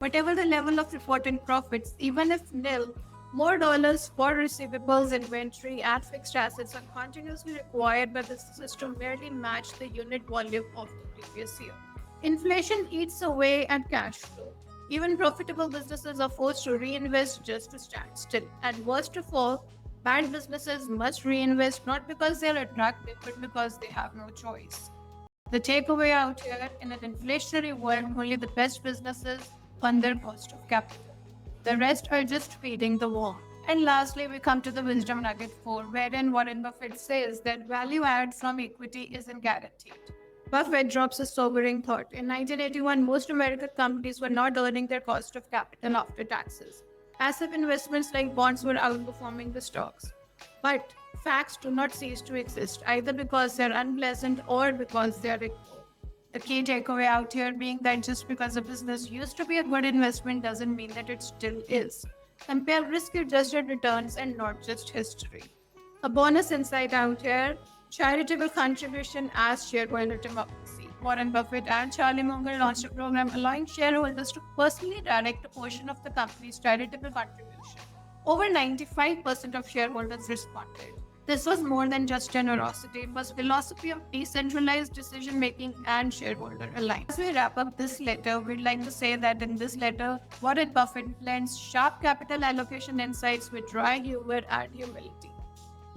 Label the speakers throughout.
Speaker 1: Whatever the level of reported profits, even if nil, more dollars for receivables, inventory, and fixed assets are continuously required by the system to merely match the unit volume of the previous year. Inflation eats away at cash flow. Even profitable businesses are forced to reinvest just to stand still. And worst of all, bad businesses must reinvest not because they are attractive, but because they have no choice. The takeaway out here in an inflationary world, only the best businesses fund their cost of capital. The rest are just feeding the wall. And lastly, we come to the wisdom nugget 4, wherein Warren Buffett says that value add from equity isn't guaranteed. Buffett drops a sobering thought. In 1981, most American companies were not earning their cost of capital after taxes. Passive investments like bonds were outperforming the stocks. But facts do not cease to exist, either because they're unpleasant or because they're ignored. The key takeaway out here being that just because a business used to be a good investment doesn't mean that it still is. Compare risk adjusted returns and not just history. A bonus insight out here, charitable contribution as shareholder democracy. Warren Buffett and Charlie Munger launched a program allowing shareholders to personally direct a portion of the company's charitable contribution. Over 95% of shareholders responded. This was more than just generosity, it was philosophy of decentralized decision making and shareholder alignment. As we wrap up this letter, we'd like to say that in this letter, Warren Buffett blends sharp capital allocation insights with dry humor and humility.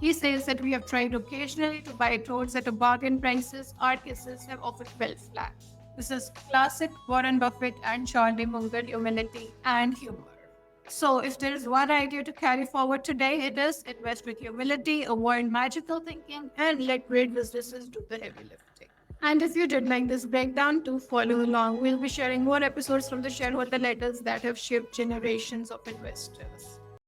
Speaker 1: He says that we have tried occasionally to buy toads at a bargain prices. Our cases have often fell flat. This is classic Warren Buffett and Charlie Munger humility and humor. So, if there is one idea to carry forward today, it is invest with humility, avoid magical thinking, and let great businesses do the heavy lifting. And if you did like this breakdown, do follow along. We'll be sharing more episodes from the shareholder letters that have shaped generations of investors.